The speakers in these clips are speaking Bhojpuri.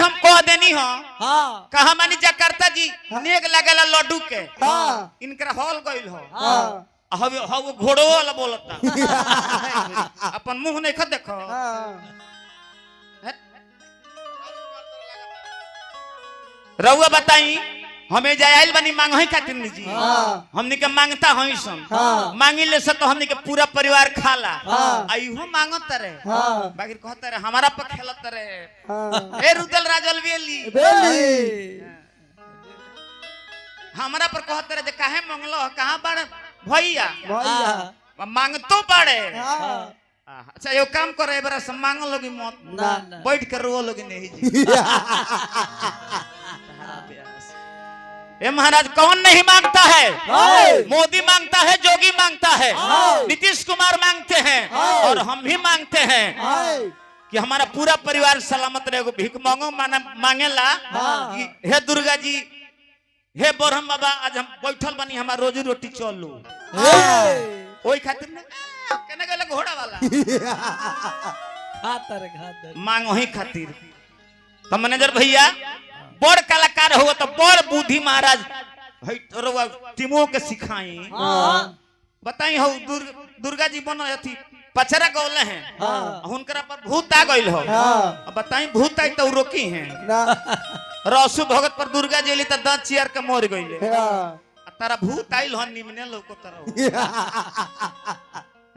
हम कह देनी हो हाँ कहा मानी जकार्ता जी नेग लगेला लड्डू के हाँ इनकरा हॉल गइल हो हाँ हव हव घोड़ो वाला बोलता अपन मुंह नहीं खा देखो रउआ बताई हमें जायल बनी मांग है खातिर जी हमने के मांगता हई सन मांगी ले से तो हमने के पूरा परिवार खाला आई हो मांगत रहे बाकी कहत रहे हमारा पर खेलत रहे ए रुदल राजल बेली हमारा पर कहत रहे जे काहे मंगलो कहां बड़ भैया मांगतो पड़े अच्छा यो काम करे एक बार से मांग लोगी मत बैठ कर रो लोगी नहीं जी ये महाराज कौन नहीं मांगता है मोदी मांगता है जोगी मांगता है नीतीश कुमार मांगते हैं और हम भी मांगते हैं कि हमारा पूरा परिवार सलामत रहे भीख मांगो मांगेला कि हे दुर्गा जी हे ब्रह्म बाबा आज हम बैठल बनी हमारा रोजी रोटी चलू ओई खातिर ना केने गेले घोड़ा वाला खातर मांग वही खातिर तो मैनेजर भैया बड़ कलाकार हो तो बड़ बुद्धि महाराज टीमों के सिखाई बताई हो दुर्गा जी बनो अथी पचरा गौले हैं हुनकरा पर भूत आ गइल हो बताई भूत आई तो रोकी हैं रसु भगत पर दुर्गा जी तो दांत चियर के मोर गइले तारा भूत आइल हो निमने लोको तरह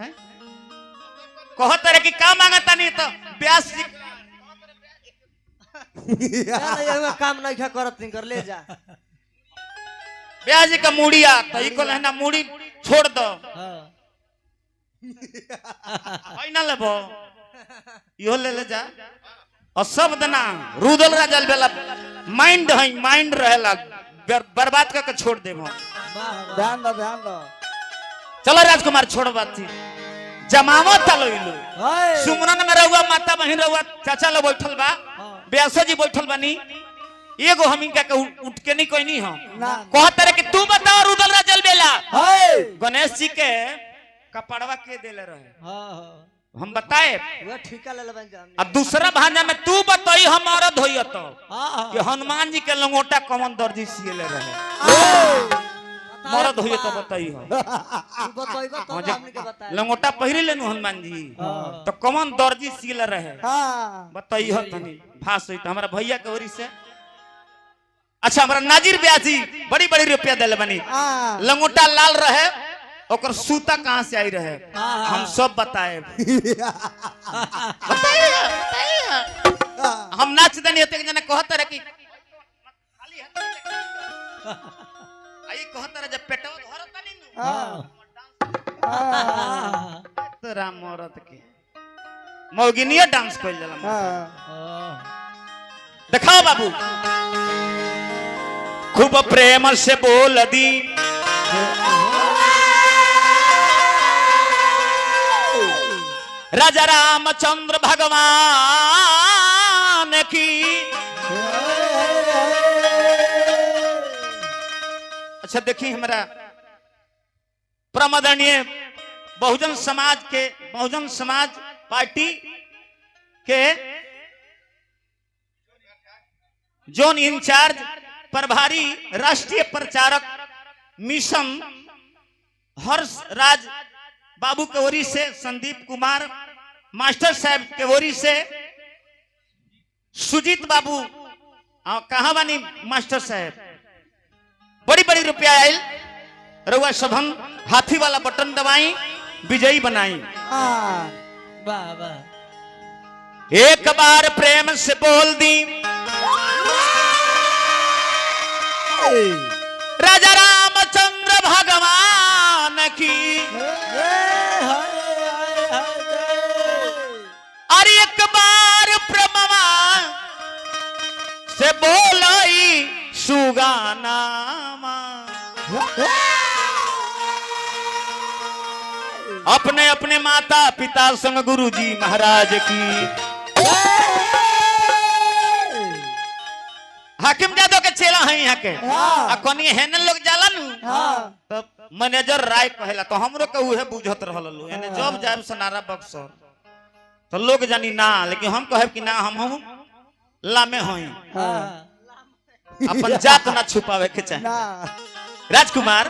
हैं कहत रे कि का मांगता नहीं तो व्यास जी ये काम नहीं खा करत नहीं कर ले जा ब्याह जी का मूड़िया तो इको लेना मूड़ी छोड़ दो होई ना लेबो यो ले जा और सब दना रुदल राजल बेला माइंड है माइंड रहेला बर्बाद करके छोड़ देबो ध्यान दो चलो राजकुमार छोड़ बात थी जमावो तलो इलो सुमरन में रहुआ माता बहन रहुआ चाचा लो बैठल बा ब्यासो जी बैठल बनी एगो हम इनका के उठ के नहीं कोई नहीं हम कहत रे कि तू बताओ रुदल राजल बेला गणेश जी के कपड़वा के देले रहे हम बताए वो ठीका ले लेबन जान अब दूसरा भांजा में तू बताई हम औरत होई तो कि हनुमान जी के लंगोटा कौन दर्जी सिले रहे मरद होई तो बताई हो बताइबो तो हमनी के बताए लंगोटा पहिरे लेनु हनुमान जी तो कौन दर्जी सिले रहे बताई हो तनी फास होई तो हमारा भैया के ओरी से अच्छा हमारा नाजिर ब्याजी बड़ी बड़ी रुपया देले बनी लंगोटा लाल रहे ओकर सूता कहां से आई रहे हम सब बताए बताइए हम नाच देनी होते जना कहत रहे कि खाली आई कहत रहे जब पेटवा धरत नहीं तेरा मरद के मौगिनिया डांस कइल जाला दिखाओ बाबू खूब प्रेम से बोल दी राजा रामचंद्र भगवान की अच्छा देखिए हमारा प्रमदनीय बहुजन समाज पार्टी के जोन इंचार्ज प्रभारी राष्ट्रीय प्रचारक मिशन हर्ष राज बाबू के ओरी से संदीप कुमार मास्टर साहब के ओरी से सुजीत बाबू कहा बानी मास्टर साहब बड़ी बड़ी रुपया आयल रउआ सभन हाथी वाला बटन दबाई विजयी बनाई एक बार प्रेम से बोल दी राजा रामचंद्र भगवान की अरे एक बार प्रेमवा से बोलाई सुगाना अपने अपने माता पिता संग गुरुजी महाराज की हाकिम जादव के चेला है यहाँ के कोनी हेन लोग जाला नु तो मैनेजर राय कहेला तो हमरो के उहे बुझत रहल लो एने जब जाब सनारा बक्सर तो लोग जानी ना लेकिन हम कहब कि ना हम लामे होई हाँ अपन जात ना छुपावे के चाहे ना राजकुमार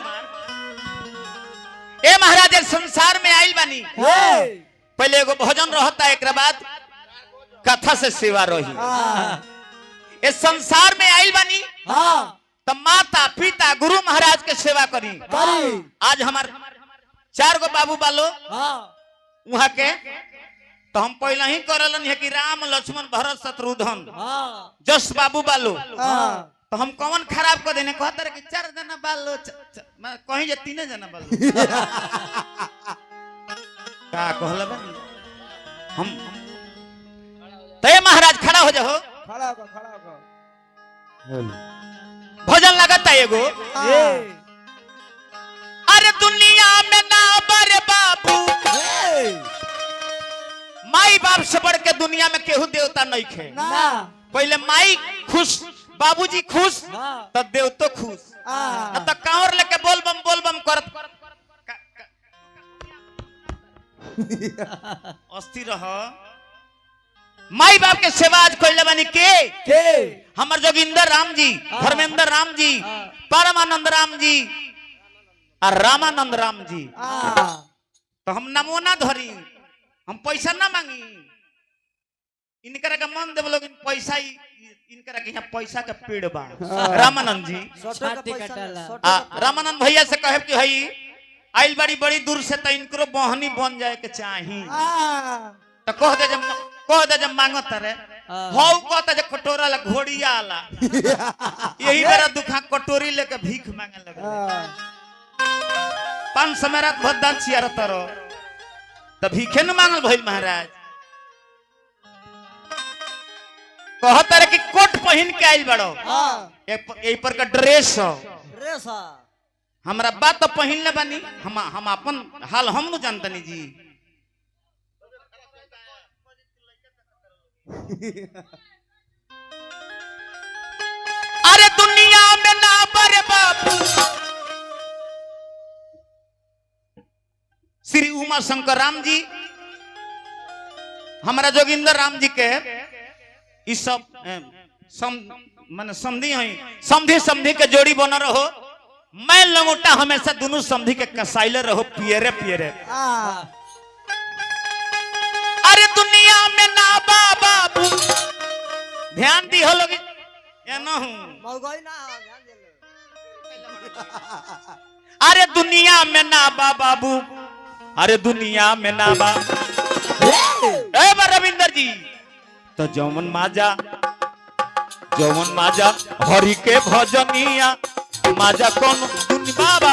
ए महाराज संसार में आइल बानी हे पहले एगो भोजन रहता एक बाद कथा से सेवा रही हाँ इस संसार में आइल बानी हाँ तो माता पिता गुरु महाराज के सेवा करी करी आज हमार 4 गो बाबू बालो हाँ वहां के तो हम पहले ही करलन है कि राम लक्ष्मण भरत शत्रुघ्न हाँ जस बाबू बालो हाँ तो हम कौन खराब कर देने कहते रहे कि 4 जना बालो मैं कहीं जे 3 जना बालो का कहला बनी हम तय महाराज खड़ा हो जाओ खड़ा हो भोजन लगाता एगो हाँ अरे दुनिया में ना बर बाबू हे माई बाप से बढ़ के दुनिया में केहू देवता नहीं खे ना पहले माई खुश बाबूजी खुश हाँ तो देवतो खुश हाँ न तो कांवर लेके बोल बम करत अस्थिर रह माई बाप के सेवा आज कइले बानी के हमर जोगिंदर राम जी धर्मेंद्र राम जी परमानंद राम जी और रामानंद राम जी हाँ तो हम नमूना धरी हम पैसा ना मांगी इनकरा का मन देव लोग पैसा ही इनकरा के यहाँ पैसा का पेड़ बा रामानंद जी छाती कटाला रामानंद भैया से कहे कि हई आइल बड़ी बड़ी दूर से तो इनको बहनी बन जाए के चाही तो कह दे जब मांगत रे हो कहता जे कटोरा ला घोड़िया आला यही बेरा दुखा कटोरी लेके भीख मांगे लगे 5 समय रात भद्दान चियार तरो तो भीखे न मांगल भइल महाराज कहता रे कि कोट पहन के आइल बड़ो ए पर का ड्रेस रेसा हमरा बात तो पहन ले बानी हम अपन हाल हम न जानतनी जी अरे दुनिया में ना बर बाबू श्री उमा शंकर राम जी हमारा जोगिंदर राम जी के इस सब माने समधी हई समधी के जोड़ी बन रहो मैं लंगोटा हमेशा दोनों समधी के कसाइले रहो पियरे पियरे अरे दुनिया में ना बाबू ध्यान दी हो लोग या ना हूं मौगई ना ध्यान दे ले अरे दुनिया में ना बाबू अरे दुनिया में ना बा ए रविंदर जी तो जौवन माजा हरि के भजनिया माजा कौन दुनिया बाबा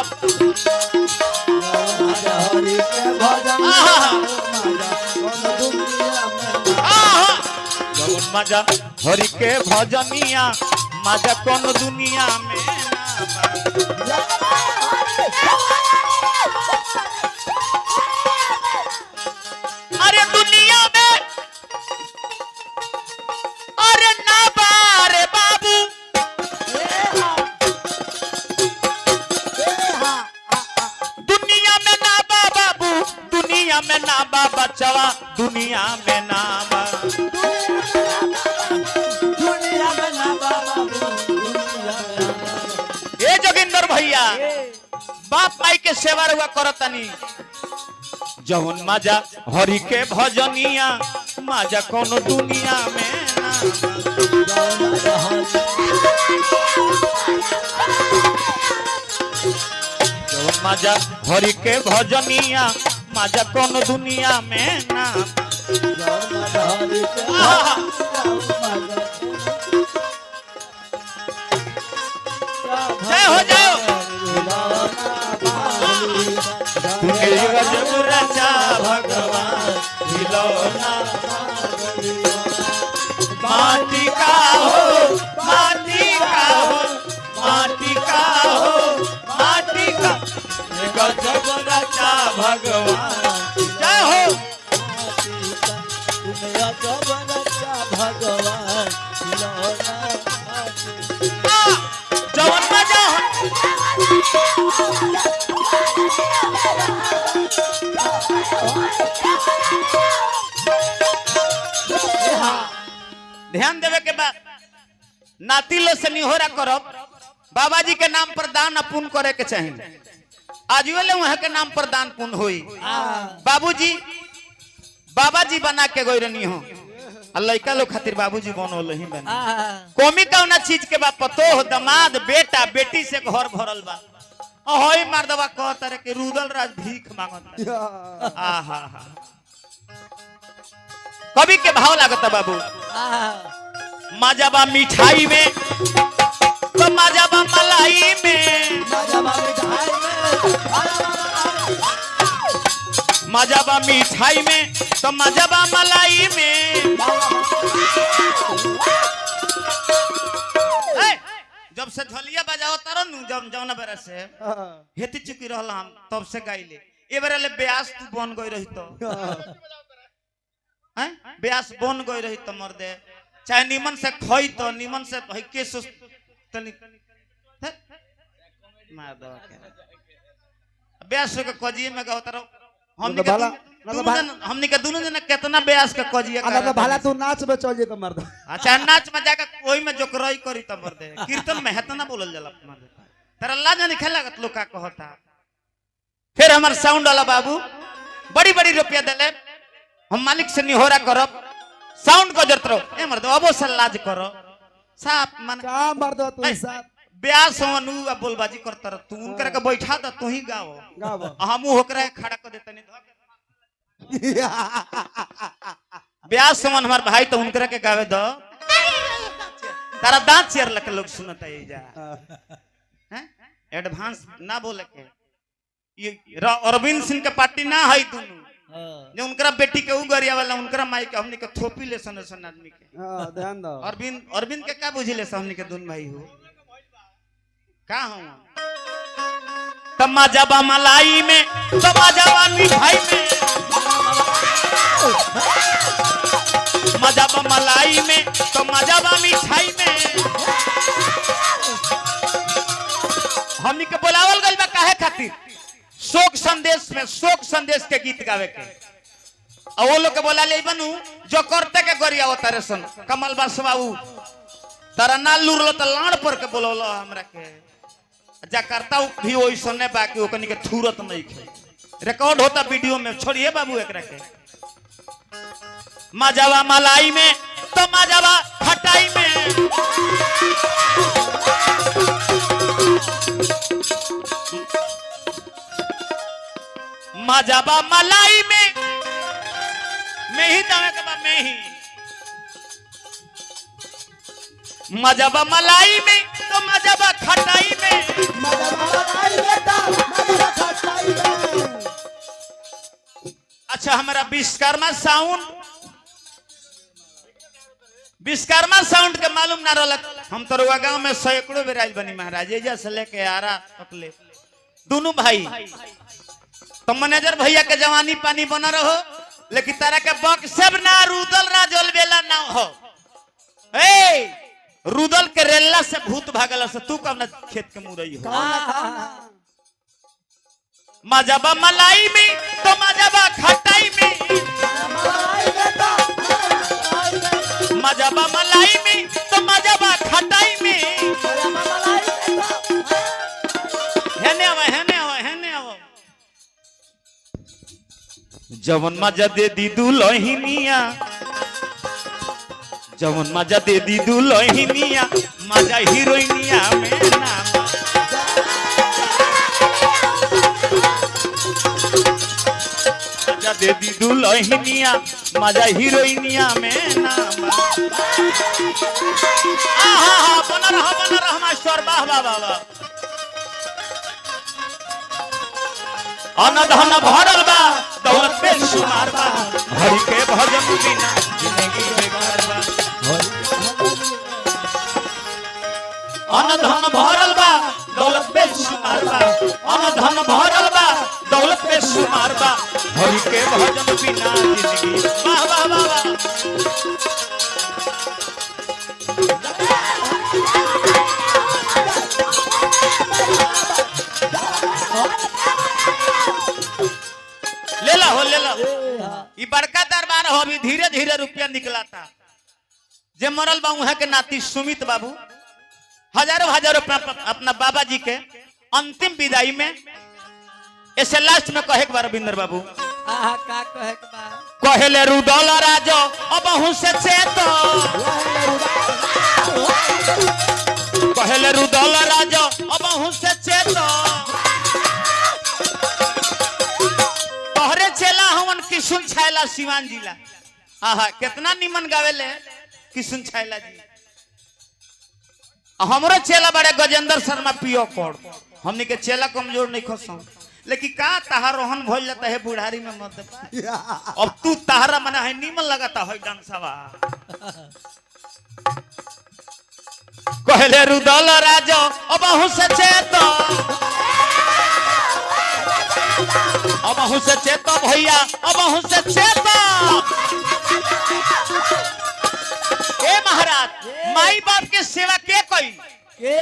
जौवन माजा हरि के भजनिया माजा कौन दुनिया में ना बा। अरे दुनिया में अरे ना बारे बाबू दुनिया में ना बाबू दुनिया में ना बचवा दुनिया में ना ये जोगिंदर भैया बाप माई के सेवा रुआ करतनी जौन माजा हरि के भजनिया माजा कोनो दुनिया में जौन माजा हरि के भजनिया माजा कोनो दुनिया में ना जय हो जाओ गजब रचा भगवान खिलौना माटी का हो माटी का हो माटी का हो माटी का गजब रचा भगवान जय हो जवन मजा ध्यान देवे के बाद नाती लो से निहोरा करब बाबा जी के नाम पर दान अपुन करे के चाहिए। आज वाले वहाँ के नाम पर दान पुण्य हुई। बाबूजी बाबा जी बना के गई रहनी हो लड़का लोग खातिर बाबूजी बनोल ही बना कौमी कौना चीज के बा पतो दमाद बेटा बेटी से घर भरल बा होई मर्दवा कहत रे कि रुदल राज भीख मांगत आहा कवि के भाव लागत बाबू माजाबा मिठाई में तो माजाबा मलाई में माजाबा मिठाई में तो माजाबा मलाई में जब से ढोलिया बजाओ तरन जब जौना बेरा से हेती चुकी रहल हम तब से गाइले ए बेरा ले ब्यास तू बन गई रही तो हैं ब्यास बन गई रही तो मर्दे चाहे निमन से खई तो निमन से भाई के सो तनी मार दो के ब्यास के कजिए में गाओ तरह हमनी के दोनों जन कितना ब्यास के कजिए अगर भाला तू नाच में चल जे तो मर्द अच्छा नाच में जाकर कोई में जोकरई करी त मर्दे कीर्तन में हेतना बोलल जाला मर्दे तेरा लाज नहीं खेलागत लोग का कहता। फिर हमार साउंड वाला बाबू बड़ी बड़ी रुपया देले हम मालिक से निहोरा करब साउंड को जरूरत रहो ए मर्द अबो से लाज करो साफ मन का मर्द तू साथ ब्यास होनु अब बोलबाजी करता तू उनकर के बैठा द तू ही गाओ गाओ हमहु होकरा खड़ा कर देता नहीं ब्यास समन हमार भाई तो उनकर के गावे दो तारा दांत चेयर लके लोग सुनता है जा हैं एडवांस ना बोले के ये अरविंद सिंह के पार्टी ना है दोनों जो उनकरा बेटी के उगरिया वाला उनकरा माई के हमनी के थोपी ले सन आदमी के हां ध्यान दो अरविंद के का बुझिले हमनी के दोनों भाई हो का हूं तमाजाबा मलाई में तमाजाबा मिठाई में मजाबा मलाई में तो मजाबा मिठाई में हमनी के बोलावल गइल बा काहे खातिर शोक संदेश में शोक संदेश के गीत गावे के और वो लोग के बोला ले बनू जो करते के गरिया उतारे सन कमल बासबाऊ तारा ना लुरलो त लाड़ पर के बोललो हमरा के जकार्ता भी ओइ सने बाकी ओकनी के थूरत नहीं खे रिकॉर्ड होता वीडियो में छोड़िए बाबू एकरा के मजावा मलाई में तो मजावा खटाई में मजावा मलाई में मैं ही दावे के बाद मैं ही मजावा मलाई में तो मजावा खटाई में अच्छा हमारा विश्वकर्मा साउंड के मालूम ना रहलक हम तो रुआ गांव में सैकड़ों बेर आइल बनी महाराज एजा से लेके आरा तक ले दोनों भाई तो मैनेजर भैया के जवानी पानी बना रहो लेकिन तारा के बक्सेब ना रुदल राजल बेला ना हो ए रुदल के रेल्ला से भूत भागल से तू कब ना खेत के मुरई हो मजाबा मलाई में तो मजाबा खटाई में मजाबा मलाई में तो मजाबा खटाई में हेने आवा जवन मजा दे दी दुल्हनिया जवन मजा दे दी दुल्हनिया मजा हीरोइनिया में ना मजा दे दी दुल्हनिया मजा हीरोइनिया में ना आहा बना रहा मास्टर वाह वाह वाह अनधन भरल बा दौलत पे शुमार बा हरि के भजन बिना जिंदगी बेकार बा अनधन भरल बा दौलत पे शुमार बा अनधन भरल बा दौलत पे शुमार बा हरि के भजन बिना जिंदगी वाह वाह वाह ले ला ये बड़का दरबार हो अभी धीरे धीरे रुपया निकला था जे मरल बा उहाँ के नाती सुमित बाबू हजारों हजारों अपना बाबा जी के अंतिम विदाई में ऐसे लास्ट में कहे के बार रविंदर बाबू आहा का कहे के बा कहले रुदल राजो अब हूं से चेतो कहले रुदल राजो अब हूं से चेतो तोहरे चेला हमन किशुन छायला सिवान जिला आहा कितना निमन गावेले किशुन छायला जी हमरो चेला बड़े गजेंद्र शर्मा पियो कोड हमनी के चेला कमजोर नहीं खसम लेकिन का तहार रोहन भइल जाता है बुढ़ारी में मत अब तू तहारा मने है निमन लगाता है डांसवा कहले रुदल राजो अब हूं से चेतो अब हूं से चेतो भैया अब हूं से चेतो ए महाराज माई बाप के सेवा के कोई के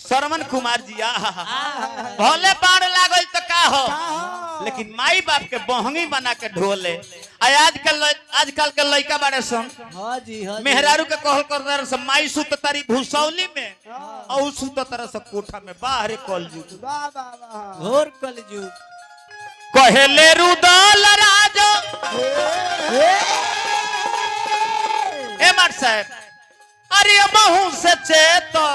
श्रवण कुमार जी भले बाढ़ लागल तो का हो लेकिन माई बाप के बहंगी बना के ढोले आजकल के लड़का बड़े सन हां जी हां मेहरारू के कहल कर सब माई सुत तारी भूसौली में और सुत तरह से कोठा में बाहर कलजुग वाह वाह वाह घोर कलयुग कहले रुदल राजो ए मार साहब अरे बहु से चेतो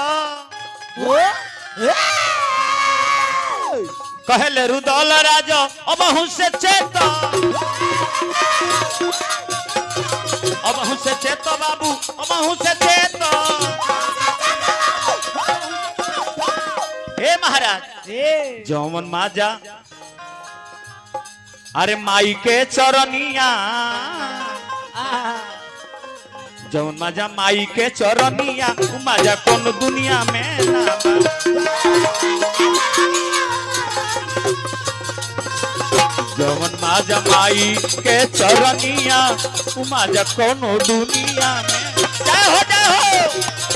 कहले रुदल राजो अब हूं से चेतो अब हूं से चेतो बाबू अब हूं से चेतो हे महाराज जौमन माजा अरे माई के चरनिया जौन माजा माई के चरनिया माजा कौन दुनिया में ना जौन माजा माई के चरनिया माजा कौन दुनिया में जय हो